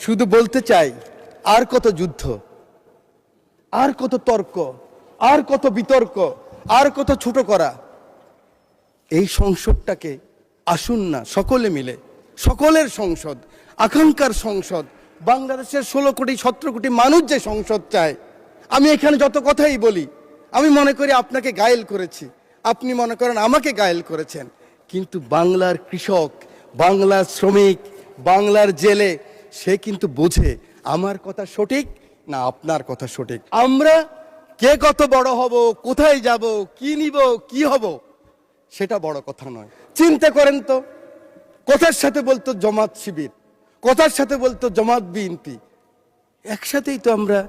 শুধু বলতে চাই, আর কত যুদ্ধ, আর কত তর্ক, আর কত বিতর্ক, আর কত ছোট করা। এই সংসদটাকে আসুন না সকলে মিলে, সকলের সংসদ, আকাঙ্ক্ষার সংসদ, বাংলাদেশের 16 কোটি 17 কোটি মানুষ যে সংসদ চায়। আমি এখানে যত কথাই বলি, আমি মনে করি আপনাকে ঘায়েল করেছি, আপনি মনে করেন আমাকে ঘায়েল করেছেন, কিন্তু বাংলার কৃষক, বাংলার শ্রমিক, বাংলার জেলে সে কিন্তু বোঝে আমার কথা সঠিক না আপনার কথা সঠিক। আমরা কে কত বড় হব, কোথায় যাব, কি নিব, কি হব, সেটা বড় কথা নয়। চিন্তা করেন তো, কথার সাথে বলতো জামাত শিবির, কথার সাথে বলতো জামাত বিএনপি, একসাথেই তো আমরা।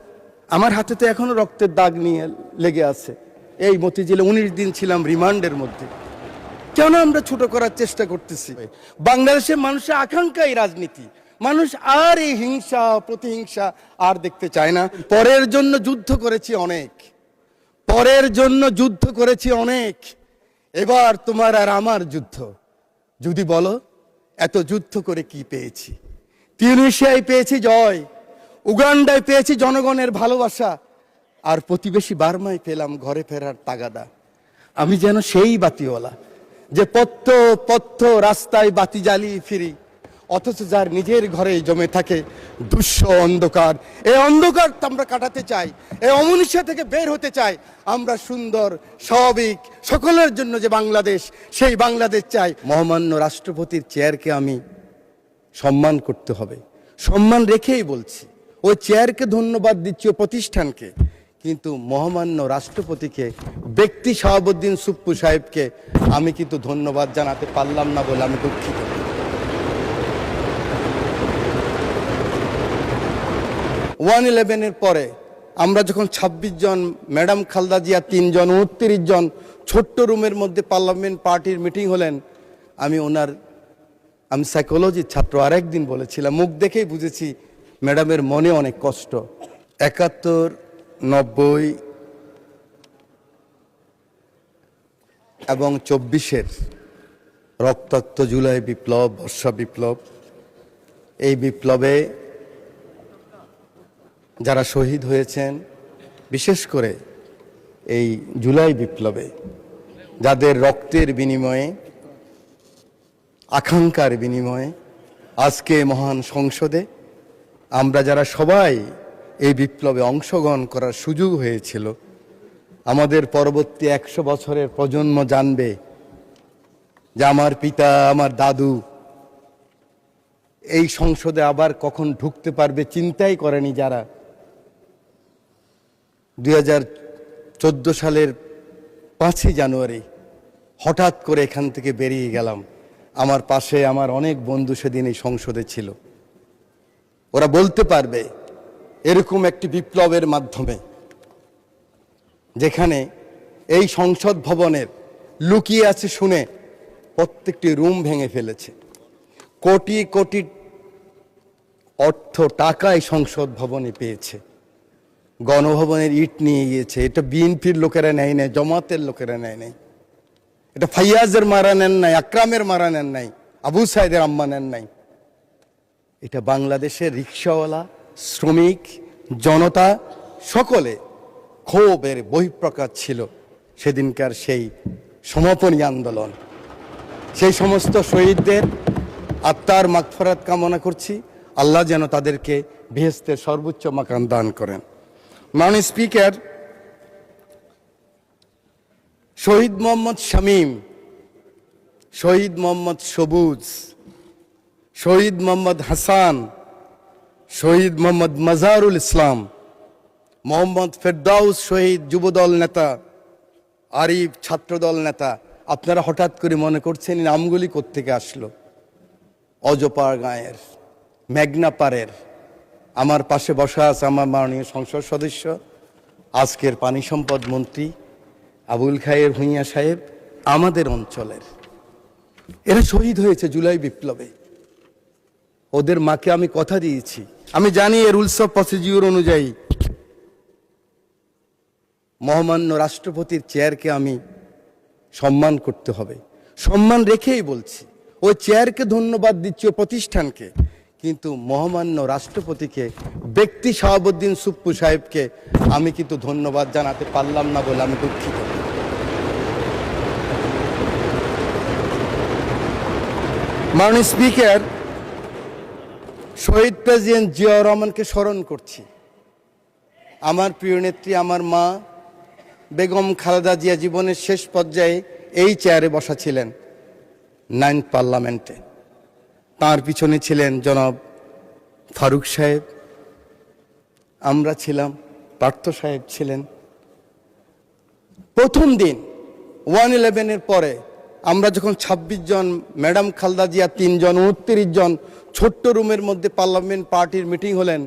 আমার হাতে তো এখনো রক্তের দাগ নিয়ে লেগে আছে। এই মতিঝিলে 19 দিন ছিলাম রিমান্ডের মধ্যে। কেন আমরা ছোট করার চেষ্টা করতেছি? বাংলাদেশের মানুষের আকাঙ্ক্ষা এই রাজনীতি। মানুষ আর এই হিংসা প্রতিহিংসা আর দেখতে চায় না। পরের জন্য যুদ্ধ করেছি অনেক, পরের জন্য যুদ্ধ করেছি অনেক, এবার তোমার আর আমার যুদ্ধ। যদি বলো এত যুদ্ধ করে কি পেয়েছি? তিউনিসিয়ায় পেয়েছি জয়, উগান্ডায় পেয়েছি জনগণের ভালোবাসা, আর প্রতিবেশী বার্মায় পেলাম ঘরে ফেরার তাগাদা। আমি যেন সেই বাতিওয়ালা যে পত্ত পত্ত রাস্তায় বাতি জ্বালিয়ে ফিরি, অথচ যার নিজের ঘরে জমে থাকে দুঃস্ব অন্ধকার। এই অন্ধকার আমরা কাটাতে চাই, এই অমনীষা থেকে বের হতে চাই। আমরা সুন্দর স্বাভাবিক সকলের জন্য যে বাংলাদেশ, সেই বাংলাদেশ চাই। মহামান্য রাষ্ট্রপতির চেয়ারকে আমি সম্মান করতে হবে, সম্মান রেখেই বলছি। ওই চেয়ারকে ধন্যবাদ দিচ্ছি, ও প্রতিষ্ঠানকে, কিন্তু মহামান্য রাষ্ট্রপতিকে, ব্যক্তি শাহাবুদ্দিন সুপ্পু সাহেবকে আমি কিন্তু ধন্যবাদ জানাতে পারলাম না বলে আমি দুঃখিত। 111-এর পরে আমরা যখন 26 জন, ম্যাডাম খালেদা জিয়া 3 জন, 29 জন ছোট্ট রুমের মধ্যে পার্লামেন্ট পার্টির মিটিং হলেন, আমি সাইকোলজির ছাত্র, আরেকদিন বলেছিলাম, মুখ দেখেই বুঝেছি ম্যাডামের মনে অনেক কষ্ট। 71, 90 এবং 24-এর রক্তাক্ত জুলাই বিপ্লব, বর্ষা বিপ্লব, এই বিপ্লবে যারা শহীদ হয়েছেন, বিশেষ করে এই জুলাই বিপ্লবে যাদের রক্তের বিনিময়ে, আকাঙ্ক্ষার বিনিময়ে আজকে মহান সংসদে আমরা যারা সবাই এই বিপ্লবে অংশগ্রহণ করার সুযোগ হয়েছিল, আমাদের পরবর্তী 100 বছরের প্রজন্ম জানবে যে আমার পিতা, আমার দাদু এই সংসদে আবার কখন ঢুকতে পারবে চিন্তাই করেনি যারা। 2014 সালের 5ই জানুয়ারি হঠাৎ করে এখান থেকে বেরিয়ে গেলাম। আমার পাশে আমার অনেক বন্ধু সেদিন এই সংসদে ছিল। ওরা বলতে পারবে এরকম একটি বিপ্লবের মাধ্যমে, যেখানে এই সংসদ ভবনের লুকিয়ে আছে শুনে প্রত্যেকটি রুম ভেঙে ফেলেছে, কোটি কোটি অর্থ টাকা এই সংসদ ভবনে পেয়েছে, গণভবনের ইট নিয়ে গিয়েছে। এটা বিএনপির লোকেরা নেয় নাই, জামাতের লোকেরা নেয় নাই, এটা ফাইয়াজের মারা নেন নাই, আকরামের মারা নেন নাই, আবু সাইদের আম্মা নেন নাই। এটা বাংলাদেশের রিক্সাওয়ালা, শ্রমিক, জনতা সকলে ক্ষোভের বহিঃপ্রকাশ ছিল সেদিনকার সেই সমাপনী আন্দোলন। সেই সমস্ত শহীদদের আত্মার মাগফিরাত কামনা করছি, আল্লাহ যেন তাদেরকে বেহেশতের সর্বোচ্চ মাকাম দান করেন। মাননীয় স্পিকার, শহীদ মোহাম্মদ শামীম, শহীদ মোহাম্মদ সবুজ, শহীদ মোহাম্মদ হাসান, শহীদ মোহাম্মদ মাজারুল ইসলাম, মোহাম্মদ ফেরদাউস শহীদ যুবদল নেতা, আরিফ ছাত্রদল নেতা, আপনারা হঠাৎ করে মনে করছেন এই নামগুলি কোত্থেকে আসলো? অজপাড় গাঁয়ের, মেঘনা পাড়ের। আমার পাশে বসা আছে আমার মাননীয় সংসদ সদস্য, আজকের পানি সম্পদ মন্ত্রী আবুল খায়ের ভূঁইয়া সাহেব, আমাদের অঞ্চলের। এরা শহীদ হয়েছে জুলাই বিপ্লবে। ওদের মাকে আমি কথা দিয়েছি, আমি জানি এর রুলস অফ প্রসিডিউর অনুযায়ী মহামান্য রাষ্ট্রপতির চেয়ারকে আমি সম্মান করতে হবে, সম্মান রেখেই বলছি। ওই চেয়ারকে ধন্যবাদ দিচ্ছি, ও প্রতিষ্ঠানকে, কিন্তু মহামান্য রাষ্ট্রপতিকে, ব্যক্তি শাহাবুদ্দিন সুপ্পু সাহেবকে আমি কিন্তু ধন্যবাদ জানাতে পারলাম না বলে আমি দুঃখিত। মাননীয় স্পিকার, শহীদ প্রেসিডেন্ট জিয়াউর রহমানকে স্মরণ করছি। আমার প্রিয় নেত্রী, আমার মা বেগম খালেদা জিয়া জীবনের শেষ পর্যায়ে এই চেয়ারে বসা ছিলেন 9th পার্লামেন্টে। তার পিছনে ছিলেন জনাব ফারুক সাহেব, আমরা ছিলাম, পার্থ সাহেব ছিলেন। প্রথম দিন 1/11-এর পরে আমরা যখন 26 জন, ম্যাডাম খালেদা জিয়া 3 জন, 29 জন ছোট্ট রুমের মধ্যে পার্লামেন্ট পার্টির মিটিং হলেন,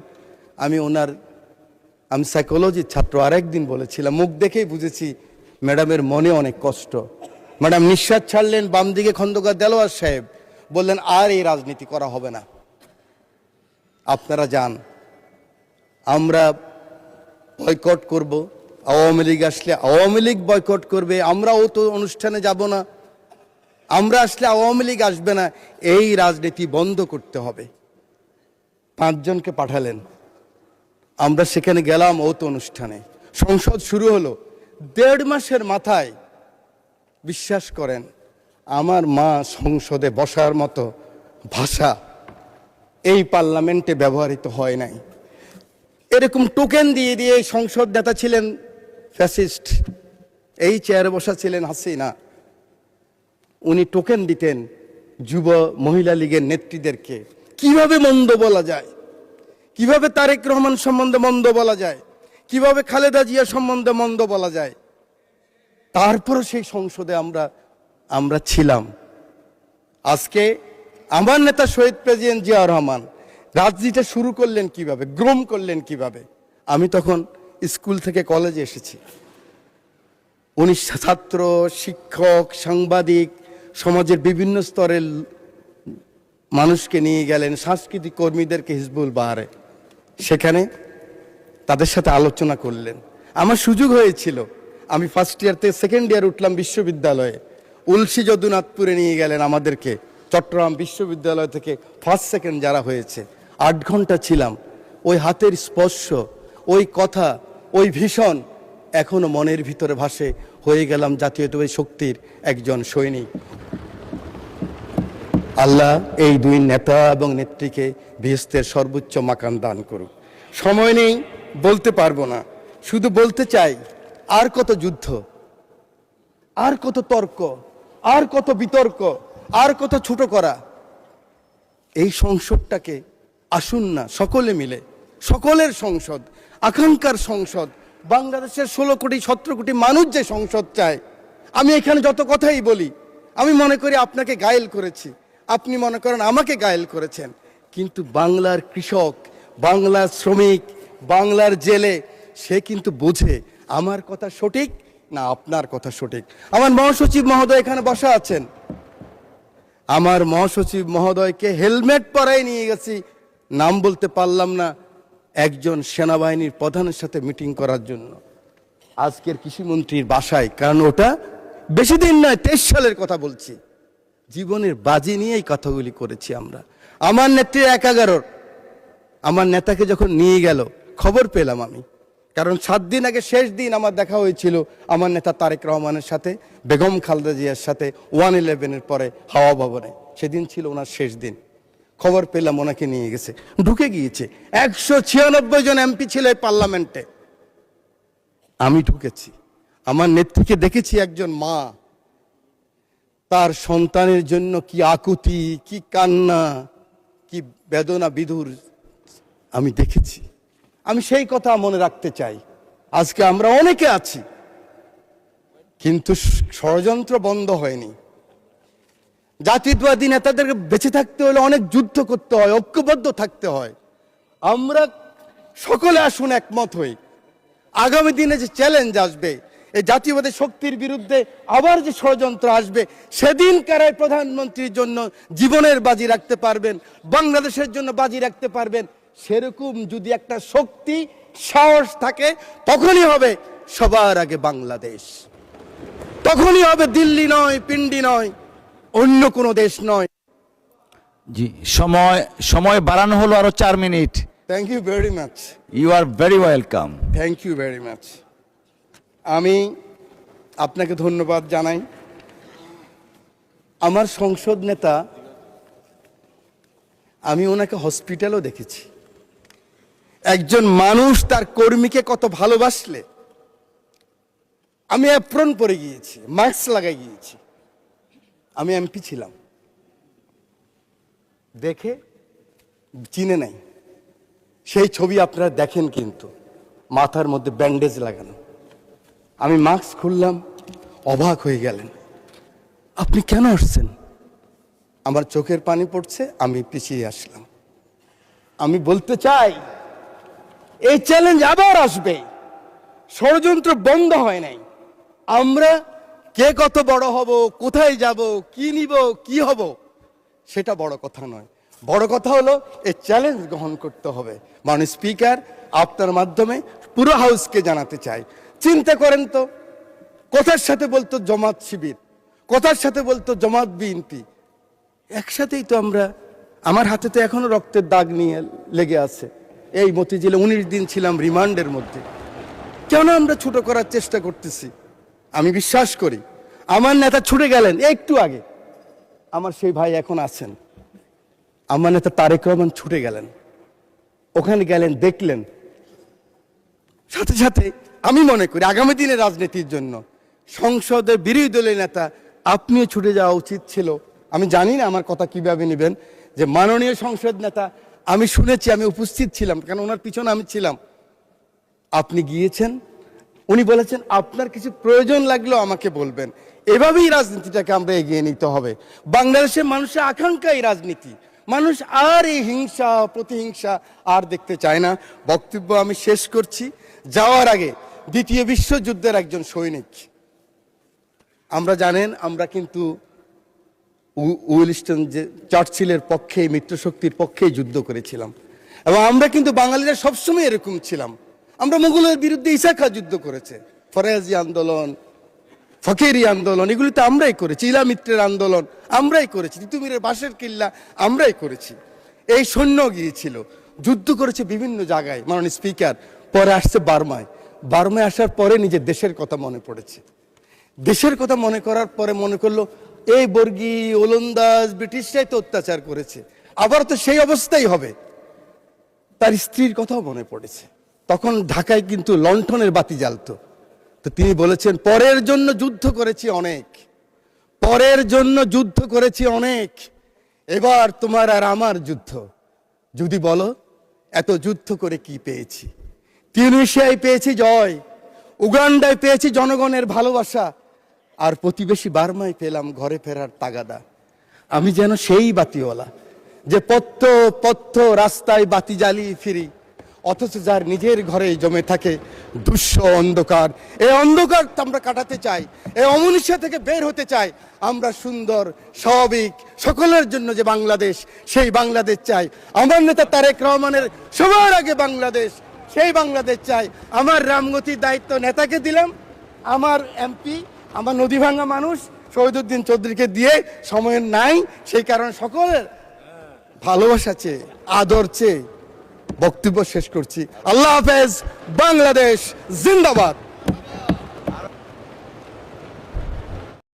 আমি সাইকোলজির ছাত্র, আরেকদিন বলেছিলাম, মুখ দেখেই বুঝেছি ম্যাডামের মনে অনেক কষ্ট। ম্যাডাম নিঃশ্বাস ছাড়লেন, বাম দিকে খন্দকার দেলোয়ার সাহেব বললেন, আর এই রাজনীতি করা হবে না, আপনারা যান, আমরা বয়কট করব। আওয়ামী লীগ আসলে আওয়ামী লীগ বয়কট করবে, আমরাও তো অনুষ্ঠানে যাব না, আমরা আসলে আওয়ামী লীগ আসবে না, এই রাজনীতি বন্ধ করতে হবে। 5 জনকে পাঠালেন, আমরা সেখানে গেলাম ওত অনুষ্ঠানে। সংসদ শুরু হলো, 1.5 মাসের মাথায় বিশ্বাস করেন আমার মা সংসদে বসার মতো ভাষা এই পার্লামেন্টে ব্যবহৃত হয় নাই। এরকম টোকেন দিয়ে দিয়ে সংসদ নেতা ছিলেন ফ্যাসিস্ট, এই চেয়ারে বসা ছিলেন হাসিনা। উনি টোকেন দিতেন যুব মহিলা লীগের নেত্রীদেরকে, কিভাবে মন্দ বলা যায়, কিভাবে তারেক রহমান সম্বন্ধে মন্দ বলা যায়, কিভাবে খালেদা জিয়া সম্বন্ধে মন্দ বলা যায়। তারপরে সেই সংসদে আমরা ছিলাম। আজকে আমার নেতা শহীদ প্রেসিডেন্ট জিয়াউর রহমান রাজনীতিটা শুরু করলেন কিভাবে, গ্রোম করলেন কিভাবে। আমি তখন স্কুল থেকে কলেজে এসেছি। উনি ছাত্র, শিক্ষক, সাংবাদিক, সমাজের বিভিন্ন স্তরের মানুষকে নিয়ে গেলেন, সাংস্কৃতিক কর্মীদেরকে হিজবুল বাহারে, সেখানে তাদের সাথে আলোচনা করলেন। আমার সুযোগ হয়েছিল, আমি ফার্স্ট ইয়ার থেকে সেকেন্ড ইয়ার উঠলাম বিশ্ববিদ্যালয়ে। উলসি যদুনাথপুরে নিয়ে গেলেন আমাদেরকে, চট্টগ্রাম বিশ্ববিদ্যালয় থেকে ফার্স্ট সেকেন্ড যারা হয়েছে। 8 ঘন্টা ছিলাম। ওই হাতের স্পর্শ, ওই কথা, ওই ভীষণ এখনো মনের ভিতরে ভাসে। হয়ে গেলাম জাতীয়তাবাদী শক্তির একজন সৈনিক। আল্লাহ এই 2 নেতা এবং নেত্রীকে বেহেশতের সর্বোচ্চ মাকাম দান করুক। সময় নেই, বলতে পারবো না, শুধু বলতে চাই, আর কত যুদ্ধ, আর কত তর্ক, আর কত বিতর্ক, আর কত ছোট করা। এই সংসদটাকে আসুন না সকলে মিলে, সকলের সংসদ, আকাঙ্ক্ষার সংসদ, বাংলাদেশের 16 কোটি 17 কোটি মানুষ যে সংসদ চায়। আমি এখানে যত কথাই বলি, আমি মনে করি আপনাকে ঘায়েল করেছি, আপনি মনে করেন আমাকে ঘায়েল করেছেন, কিন্তু বাংলার কৃষক, বাংলার শ্রমিক, বাংলার জেলে, সে কিন্তু বোঝে আমার কথা সঠিক না আপনার কথা সঠিক। আমার মহাসচিব মহোদয় এখানে বসা আছেন, আমার মহাসচিব মহোদয়কে হেলমেট পরাই নিয়ে গেছি, নাম বলতে পারলাম না, একজন সেনাবাহিনীর প্রধানের সাথে মিটিং করার জন্য আজকের কৃষিমন্ত্রীর বাসায়। কারণ ওটা বেশি দিন নয়, 23 সালের কথা বলছি। জীবনের বাজি নিয়েই কথাগুলি করেছি আমরা। আমার নেত্রীর 11 আমার নেতাকে যখন নিয়ে গেল, খবর পেলাম আমি, কারণ 7 দিন আগে শেষ দিন আমার দেখা হয়েছিল আমার নেতা তারেক রহমানের সাথে, বেগম খালেদা জিয়ার সাথে 1/11-এর পরে হাওয়া ভবনে। সেদিন ছিল ওনার শেষ দিন। খবর পেলাম ওনাকে নিয়ে গেছে, ঢুকে গিয়েছে। 196 জন এমপি ছিল এই পার্লামেন্টে, আমি ঢুকেছি। আমার নেত্রীকে দেখেছি, একজন মা, তার সন্তানের জন্য কি আকুতি, কি কান্না, কি বেদনা বিধুর আমি দেখেছি। আমি সেই কথা মনে রাখতে চাই। আজকে আমরা অনেকে আছি, কিন্তু ষড়যন্ত্র বন্ধ হয়নি। জাতীয়তাবাদী নেতাদেরকে বেঁচে থাকতে হলে অনেক যুদ্ধ করতে হয়, ঐক্যবদ্ধ থাকতে হয়। আমরা সকলে আসুন একমত হই। আগামী দিনে যে চ্যালেঞ্জ আসবে, এই জাতীয়বাদী শক্তির বিরুদ্ধে আবার যে ষড়যন্ত্র আসবে, সেদিন কারাই প্রধানমন্ত্রীর জন্য জীবনের বাজি রাখতে পারবেন, বাংলাদেশের জন্য বাজি রাখতে পারবেন। সেরকম যদি একটা শক্তি, সাহস থাকে, তখনই হবে সবার আগে বাংলাদেশ, তখনই হবে দিল্লি নয়, পিন্ডি নয়, অন্য কোনো দেশ নয়। জি, সময় সময় বাড়ানো হলো আরো 4 মিনিট। Thank you very much. You are very welcome. Thank you very much. আমি আপনাকে ধন্যবাদ জানাই। আমার সংসদ নেতা, আমি ওনাকে হসপিটালও দেখেছি। একজন মানুষ তার কর্মীকে কত ভালোবাসলে, আমি অ্যাপ্রন পরে গিয়েছি, মাস্ক লাগাই গিয়েছি। আমি এমপি ছিলাম, দেখে চিনে নাই। সেই ছবি আপনারা দেখেন, কিন্তু মাথার মধ্যে ব্যান্ডেজ লাগানো। আমি মাস্ক খুললাম, অবাক হয়ে গেলেন, আপনি কেন আসছেন? আমার চোখের পানি পড়ছে, আমি পিছিয়ে আসলাম। আমি বলতে চাই, এই চ্যালেঞ্জ আবার আসবে। ষড়যন্ত্র বন্ধ হয় নাই। আমরা কে কত বড় হব, কোথায় যাব, কি নিব, কি হব, সেটা বড় কথা নয়। বড় কথা হলো এই চ্যালেঞ্জ গ্রহণ করতে হবে। মাননীয় স্পিকার, আপনার মাধ্যমে পুরো হাউসকে জানাতে চাই, চিন্তা করেন তো, কথার সাথে বলতো জামাত শিবির, কথার সাথে বলতো জামাত বিএনপি, একসাথেই তো আমরা। আমার হাতে তো এখনো রক্তের দাগ নিয়ে লেগে আছে। এই মতিঝিলে 19 দিন ছিলাম রিমান্ডের মধ্যে। কেন আমরা ছোট করার চেষ্টা করতেছি? আমি বিশ্বাস করি আমার নেতা ছুটে গেলেন একটু আগে, আমার সেই ভাই এখন আছেন, আমার নেতা তারেক রহমান ছুটে গেলেন, ওখানে গেলেন, দেখলেন। সাথে সাথে আমি মনে করি আগামী দিনের রাজনীতির জন্য সংসদের বিরোধী দলের নেতা আপনিও ছুটে যাওয়া উচিত ছিল। আমি জানি না আমার কথা কিভাবে নেবেন, যে মাননীয় সংসদ নেতা, আমি শুনেছি, আমি উপস্থিত ছিলাম, কারণ ওনার পিছনে আমি ছিলাম। আপনি গিয়েছেন, উনি বলেছেন আপনার কিছু প্রয়োজন লাগলেও আমাকে বলবেন। এভাবেই রাজনীতিটাকে আমরা এগিয়ে নিতে হবে। বাংলাদেশের মানুষের আকাঙ্ক্ষা এই রাজনীতি। মানুষ আর এই হিংসা প্রতিহিংসা আর দেখতে চায় না। বক্তব্য আমি শেষ করছি। যাওয়ার আগে দ্বিতীয় বিশ্বযুদ্ধের একজন সৈনিক, আমরা জানেন, আমরা কিন্তু উইলস্টন যে চার্চিলের পক্ষে, মিত্রশক্তির পক্ষে যুদ্ধ করেছিলাম। এবং আমরা কিন্তু বাঙালিরা সবসময় এরকম ছিলাম। আমরা মুঘলের বিরুদ্ধে ইসাখা যুদ্ধ করেছে, ফরাজি আন্দোলন, ফকিরি আন্দোলন, এগুলি তো আমরাই করেছি। ইলা মিত্রের আন্দোলন আমরাই করেছি, তিতুমিরের বাঁশের কিল্লা আমরাই করেছি। এই সৈন্য গিয়েছিল, যুদ্ধ করেছে বিভিন্ন জায়গায়। মাননীয় স্পিকার, পরে আসছে বার্মায়। বার্মায় আসার পরে নিজের দেশের কথা মনে পড়েছে। দেশের কথা মনে করার পরে মনে করলো, এই বর্গী ওলন্দাজ ব্রিটিশরাই তো অত্যাচার করেছে, আবার তো সেই অবস্থাই হবে। তার স্ত্রীর কথাও মনে পড়েছে। তখন ঢাকায় কিন্তু লণ্ঠনের বাতি জ্বালতো। তো তিনি বলেছেন, পরের জন্য যুদ্ধ করেছি অনেক, পরের জন্য যুদ্ধ করেছি অনেক, এবার তোমার আর আমার যুদ্ধ। যদি বলো এত যুদ্ধ করে কি পেয়েছি? তিউনিসিয়ায় পেয়েছি জয়, উগান্ডায় পেয়েছি জনগণের ভালোবাসা, আর প্রতিবেশী বার্মায় পেলাম ঘরে ফেরার তাগাদা। আমি যেন সেই বাতিওয়ালা, যে পথ্য পথ্য রাস্তায় বাতি জ্বালিয়ে ফিরি, অথচ যার নিজের ঘরে জমে থাকে দুঃস্ব অন্ধকার। এই অন্ধকার আমরা কাটাতে চাই, এই অমনীষা থেকে বের হতে চাই। আমরা সুন্দর স্বাভাবিক সকলের জন্য যে বাংলাদেশ, সেই বাংলাদেশ চাই। আমার নেতা তারেক রহমানের সবার আগে বাংলাদেশ, সেই বাংলাদেশ চাই। আমার রামগতির দায়িত্ব নেতাকে দিলাম, আমার এমপি, আমার নদী ভাঙা মানুষ শহীদুদ্দিন চৌধুরীকে দিয়ে সময় নাই, সেই কারণে সকলের ভালোবাসা চেয়ে, আদর চেয়ে বক্তব্য শেষ করছি। আল্লাহ হাফেজ, বাংলাদেশ জিন্দাবাদ।